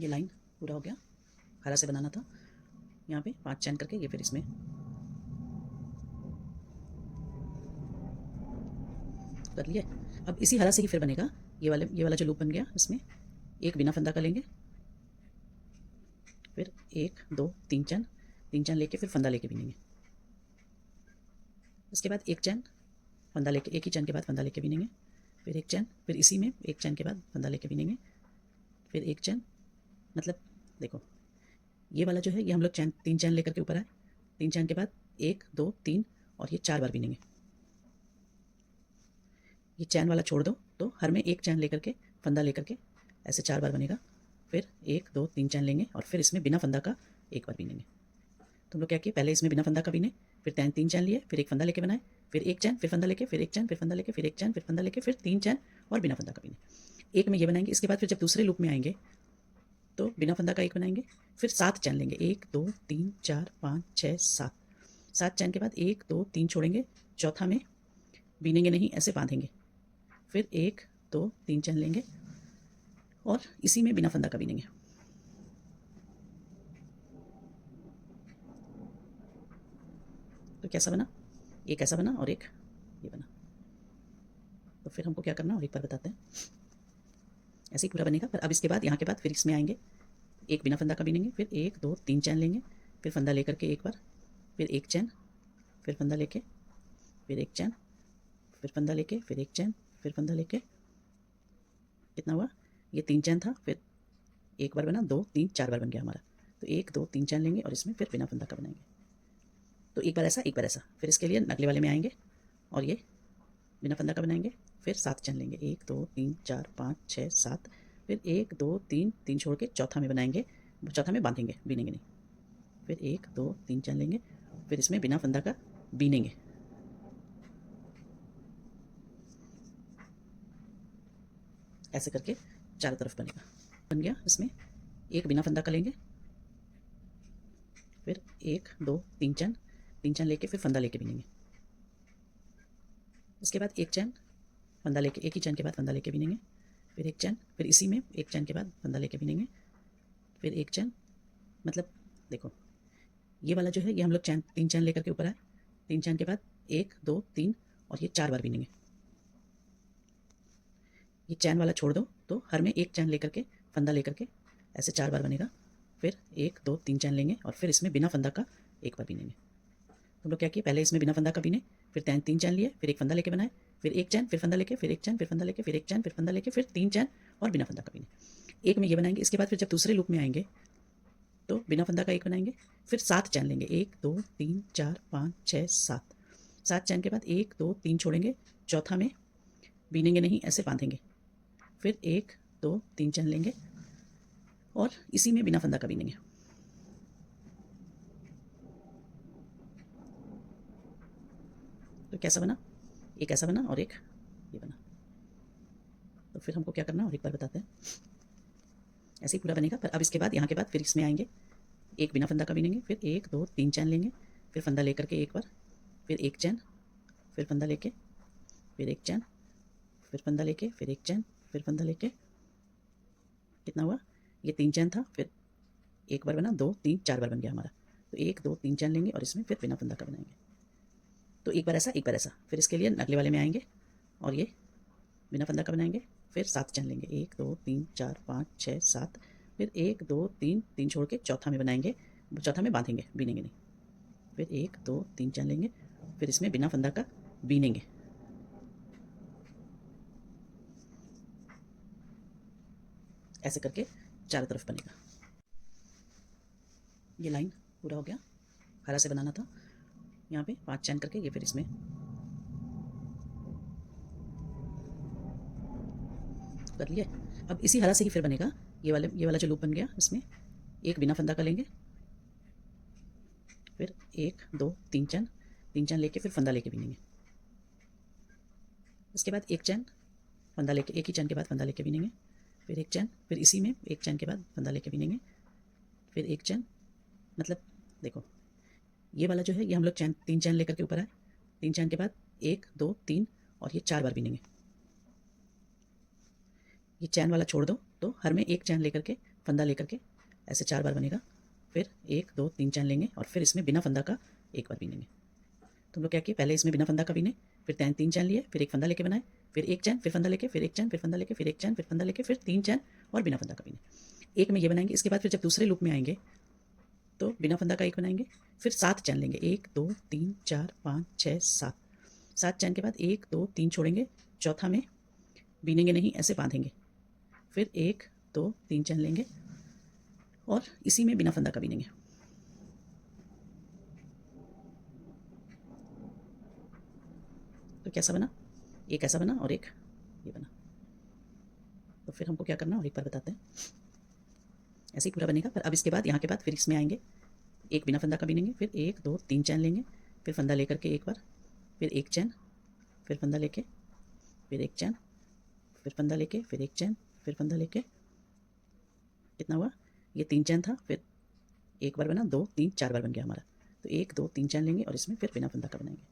ये लाइन पूरा हो गया, हरा से बनाना था। यहाँ पे 5 चैन करके ये फिर इसमें कर लिए। अब इसी हरा से ही फिर बनेगा ये वाला जो लूप बन गया, इसमें एक बिना फंदा का लेंगे, फिर 1 2 3 चैन लेके फिर फंदा लेके बिनेंगे। इसके बाद एक चैन फंदा लेके, एक ही चैन के बाद फंदा लेके बिनेंगे, फिर एक चैन, फिर इसी में एक चैन के बाद फंदा लेके बिनेंगे, फिर एक चैन। मतलब देखो, ये वाला जो है ये हम लोग चैन 3 चैन लेकर के ऊपर आए, 3 चैन के बाद 1 2 3 और ये 4 बार बिनेंगे। ये चैन वाला छोड़ दो तो हर में एक चैन लेकर के फंदा लेकर के ऐसे 4 बार बनेगा। फिर 1 2 3 चैन लेंगे और फिर इसमें बिना फंदा का एक बार बिनेंगे। तो हम लोग क्या किए, पहले इसमें बिना फंदा का बिने, फिर 3 चैन लिए, फिर एक फंदा लेके बनाए, फिर एक चैन, फिर फंदा लेके, फिर एक चैन, फिर फंदा लेके, फिर एक चैन, फिर फंदा लेके, फिर 3 चैन और बिना फंदा का बिने। एक में ये बनाएंगे। इसके बाद फिर जब दूसरे लूप में आएंगे तो बिना फंदा का एक बनाएंगे, फिर 7 चैन लेंगे, 1 2 3 4 5 6 7। 7 चैन के बाद 1 2 3 छोड़ेंगे, चौथा में बिनेंगे नहीं, ऐसे बांधेंगे, फिर 1 2 3 चैन लेंगे और इसी में बिना फंदा का बिनेंगे। तो कैसा बना, एक ऐसा बना और एक ये बना। तो फिर हमको क्या करना और एक बार बताते हैं। ऐसे ही पूरा बनेगा। पर अब इसके बाद यहाँ के बाद फिर इसमें आएंगे, एक बिना फंदा का बिनेंगे, फिर 1 2 3 चैन लेंगे, फिर फंदा लेकर के एक बार, फिर एक चैन, फिर फंदा लेके, फिर एक चैन, फिर फंदा लेके, फिर एक चैन, फिर फंदा लेके। कितना हुआ, ये 3 चैन था, फिर एक बार बना, 2 3 4 बार बन गया हमारा। तो 1 2 3 चैन लेंगे और इसमें फिर बिना फंदा का बनाएंगे। तो एक बार ऐसा, एक बार ऐसा। फिर इसके लिए अगले वाले में आएंगे और ये बिना फंदा का बनाएंगे, फिर 7 चैन लेंगे, 1 2 3 4 5 6 7, फिर 1 2 3 3 छोड़ के चौथा में बनाएंगे, चौथा में बांधेंगे, बीनेंगे नहीं, फिर 1 2 3 चैन लेंगे, फिर इसमें बिना फंदा का बीनेंगे। ऐसे करके चारों तरफ बनेगा। बन गया। इसमें एक बिना फंदा का लेंगे, फिर 1 2 3 चैन लेके फिर फंदा लेके बिनेंगे। उसके बाद एक चैन फंदा लेके, एक ही चैन के बाद फंदा लेके बिनेंगे, फिर एक चैन, फिर इसी में एक चैन के बाद फंदा लेके बिनेंगे, फिर एक चैन। मतलब देखो, ये वाला जो है ये हम लोग 3 चैन लेकर के ऊपर आए, 3 चैन के बाद 1 2 3 और ये 4 बार बिनेंगे। ये चैन वाला छोड़ दो तो हर में एक चैन लेकर के फंदा लेकर के ऐसे 4 बार बनेगा। फिर 1 2 3 चैन लेंगे और फिर इसमें बिना फंदा का एक बार बिनेंगे। तो हम लोग क्या किए, पहले इसमें बिना फंदा का बिने, फिर 3 चैन लिए, फिर एक फंदा लेके बनाए, फिर एक चैन, फिर फंदा लेके, फिर एक चैन, फिर फंदा लेके, फिर एक चैन, फिर फंदा लेके, फिर 3 चैन और बिना फंदा का बिने। एक में ये बनाएंगे। इसके बाद फिर जब दूसरे लूप में आएंगे तो बिना फंदा का एक बनाएंगे, फिर 7 चैन लेंगे, 1 2 3 4 5 6 7। 7 चैन के बाद 1 2 3 छोड़ेंगे, चौथा में बीनेंगे नहीं, ऐसे बांधेंगे, फिर 1 2 3 चैन लेंगे और इसी में बिना फंदा का बीनेंगे। तो कैसा बना, एक ऐसा बना और एक ये बना। तो फिर हमको क्या करना और एक बार बताते हैं। ऐसे ही पूरा बनेगा। पर अब इसके बाद यहाँ के बाद फिर इसमें आएंगे, एक बिना फंदा का बिनेंगे, फिर 1 2 3 चैन लेंगे, फिर फंदा लेकर के एक बार, फिर एक चैन, फिर फंदा लेके, फिर एक चैन, फिर फंदा लेके, फिर एक चैन, फिर फंदा लेके। कितना हुआ, ये 3 चैन था, फिर एक बार बना, 2 3 4 बार बन गया हमारा। तो 1 2 3 चैन लेंगे और इसमें फिर बिना फंदा का बनाएंगे। तो एक बार ऐसा, एक बार ऐसा। फिर इसके लिए अगले वाले में आएंगे और ये बिना फंदा का बनाएंगे, फिर 7 चैन लेंगे, 1 2 3 4 5 6 7, फिर 1 2 3 छोड़ के चौथा में बनाएंगे, चौथा में बांधेंगे, बीनेंगे नहीं, फिर 1 2 3 चैन लेंगे, फिर इसमें बिना फंदा का बीनेंगे। ऐसे करके चारों तरफ बनेगा। ये लाइन पूरा हो गया, हरा से बनाना था। यहाँ पे 5 चैन करके ये फिर इसमें कर लिए। अब इसी हरा से ही फिर बनेगा ये वाला जो लूप बन गया, इसमें एक बिना फंदा का लेंगे, फिर 1 2 3 चैन लेके फिर फंदा लेके बिनेंगे। इसके बाद एक चैन फंदा लेके, एक ही चैन के बाद फंदा लेके बिनेंगे, फिर एक चैन, फिर इसी में एक चैन के बाद फंदा लेके बिनेंगे, फिर एक चैन। मतलब देखो, ये वाला जो है ये हम लोग 3 चैन लेकर के ऊपर आए, 3 चैन के बाद 1 2 3 और ये 4 बार बिनेंगे। ये चैन वाला छोड़ दो तो हर में एक चैन लेकर के फंदा लेकर के ऐसे 4 बार बनेगा, फिर 1 2 3 चैन लेंगे और फिर इसमें बिना फंदा का एक बार बीनेंगे। तो हम लोग क्या किए, पहले इसमें बिना फंदा का बीने, फिर 3 चैन लिए, फिर एक फंदा लेके बनाए, फिर एक चैन, फिर फंदा लेके, फिर एक चैन, फिर फंदा लेके, फिर एक चैन, फिर फंदा लेके, फिर 3 चैन और बिना फंदा का बीने। एक में ये बनाएंगे। इसके बाद फिर जब दूसरे लूप में आएंगे तो बिना फंदा का एक बनाएंगे, फिर 7 चैन लेंगे, 1 2 3 4 5 6 7। 7 चैन के बाद 1 2 3 छोड़ेंगे, चौथा में बीनेंगे नहीं, ऐसे बांधेंगे, फिर 1 2 3 चैन लेंगे और इसी में बिना फंदा का बीनेंगे। तो कैसा बना, एक ऐसा बना और एक ये बना। तो फिर हमको क्या करना और एक बार बताते हैं। ऐसे ही पूरा बनेगा, पर अब इसके बाद यहाँ के बाद फिर इसमें आएंगे, एक बिना फंदा का बीनेंगे, फिर 1 2 3 चैन लेंगे, फिर फंदा लेकर के एक बार, फिर एक चैन, फिर फंदा लेके, फिर एक चैन, फिर फंदा लेके, फिर एक चैन, फिर फंदा लेके। कितना हुआ, ये 3 चैन था, फिर एक बार बना, 2 3 4 बार बन गया हमारा। तो 1 2 3 चैन लेंगे और इसमें फिर बिना फंदा का बनाएंगे।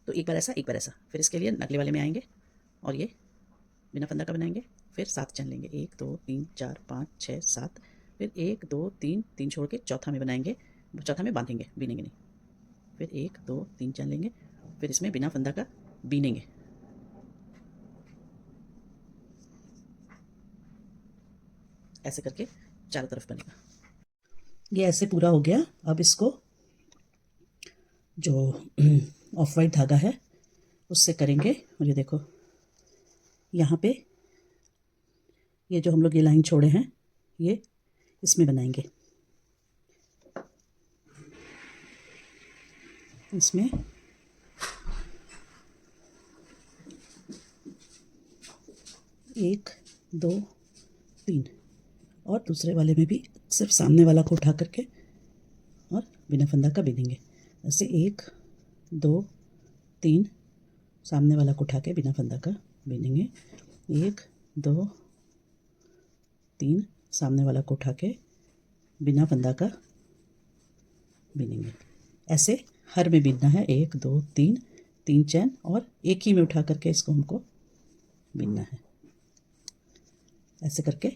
तो एक बार ऐसा, एक बार ऐसा। फिर इसके लिए अगले वाले में आएंगे और ये बिना फंदा का बनाएंगे, फिर 7 चैन लेंगे, 1 2 3 4 5 6 7, फिर 1 2 3 3 छोड़ के चौथा में बनाएंगे, चौथा में बांधेंगे, बीनेंगे नहीं, फिर 1 2 3 चैन लेंगे, फिर इसमें बिना फंदा का बीनेंगे। ऐसे करके चारों तरफ बनेगा। ये ऐसे पूरा हो गया। अब इसको जो ऑफ वाइट धागा है उससे करेंगे, और ये देखो यहाँ पे ये जो हम लोग ये लाइन छोड़े हैं ये इसमें बनाएंगे, इसमें 1 2 3 और दूसरे वाले में भी सिर्फ सामने वाला को उठा करके और बिना फंदा का बीनेंगे। ऐसे 1 2 3 सामने वाला को उठा के बिना फंदा का बीनेंगे, 1 2 3 सामने वाला को उठा के बिना फंदा का बीनेंगे। ऐसे हर में बीनना है, 1 2 3 3 चैन और एक ही में उठा करके इसको हमको बीनना है। ऐसे करके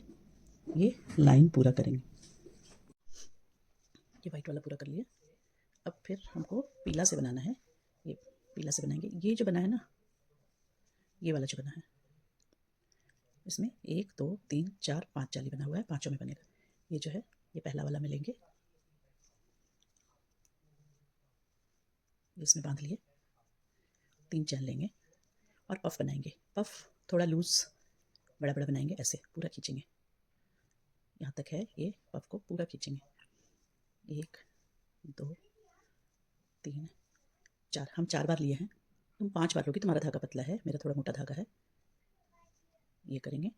ये लाइन पूरा करेंगे। ये वाइट वाला पूरा कर लिया। अब फिर हमको पीला से बनाना है, ये पीला से बनाएंगे। ये जो बना है ना, ये वाला जो बना है, इसमें 1 2 3 4 5 जाली बना हुआ है, पांचों में बनेगा। ये जो है ये पहला वाला में लेंगे, इसमें बांध लिए, 3 चैन लेंगे और पफ बनाएंगे। पफ थोड़ा लूज बड़ा बड़ा बनाएंगे, ऐसे पूरा खींचेंगे, यहाँ तक है ये पफ को पूरा खींचेंगे। 1 2 3 4, हम 4 बार लिए हैं, तुम 5 बार लोगी, तुम्हारा धागा पतला है, मेरा थोड़ा मोटा धागा है। ये करेंगे,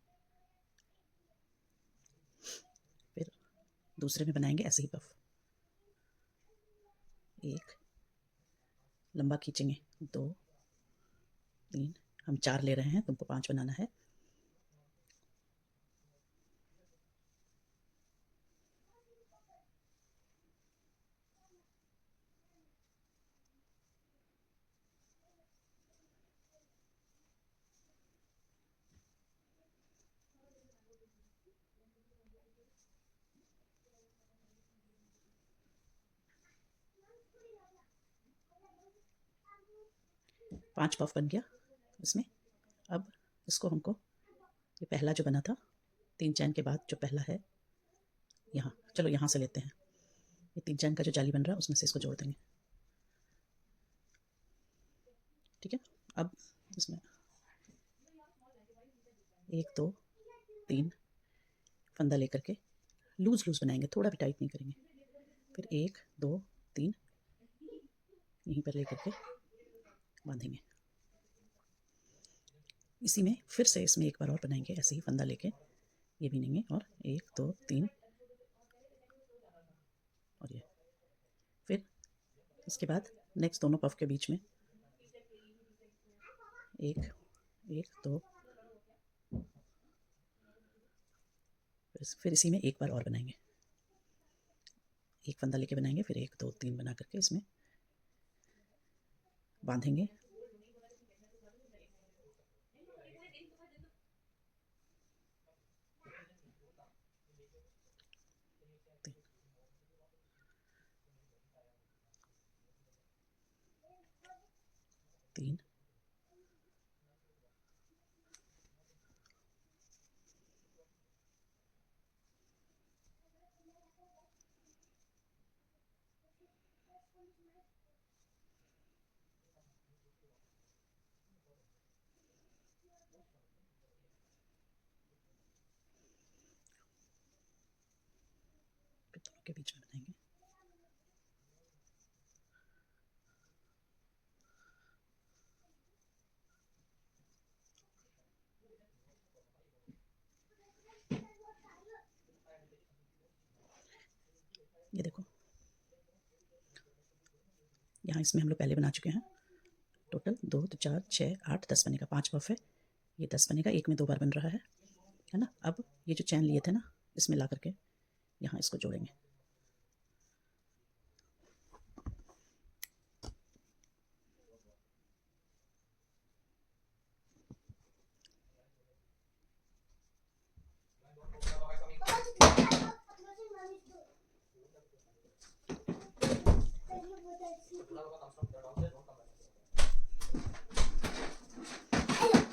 फिर दूसरे में बनाएंगे ऐसे ही पफ, 1 लंबा खींचेंगे, 2 3, हम 4 ले रहे हैं, तुमको 5 बनाना है। पांच पफ बन गया इसमें। अब इसको हमको, ये पहला जो बना था 3 चैन के बाद जो पहला है, यहाँ चलो यहाँ से लेते हैं, ये 3 चैन का जो जाली बन रहा है उसमें से इसको जोड़ देंगे, ठीक है। अब इसमें 1 2 3 फंदा लेकर के लूज लूज बनाएंगे, थोड़ा भी टाइट नहीं करेंगे, फिर 1 2 3 यहीं पर लेकर के बांधेंगे। इसी में फिर से इसमें एक बार और बनाएंगे, ऐसे ही फंदा लेके ये बीनेंगे और 1 2 3 और ये, फिर इसके बाद नेक्स्ट दोनों पफ के बीच में 1 1 2, फिर इसी में एक बार और बनाएंगे, एक फंदा लेके बनाएंगे, फिर 1 2 3 बना करके इसमें बांधेंगे। दोनों के बीच में बनाएंगे। ये देखो, यहाँ इसमें हम लोग पहले बना चुके हैं। टोटल 2 तो 4 6 8 10 बनेगा, 5 पफ है, ये 10 बनेगा, एक में 2 बार बन रहा है ना। अब ये जो चैन लिए थे ना, इसमें ला करके यहाँ इसको जोड़ेंगे।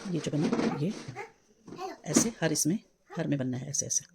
ये जो बना, ये ऐसे हर में बनना है, ऐसे ऐसे।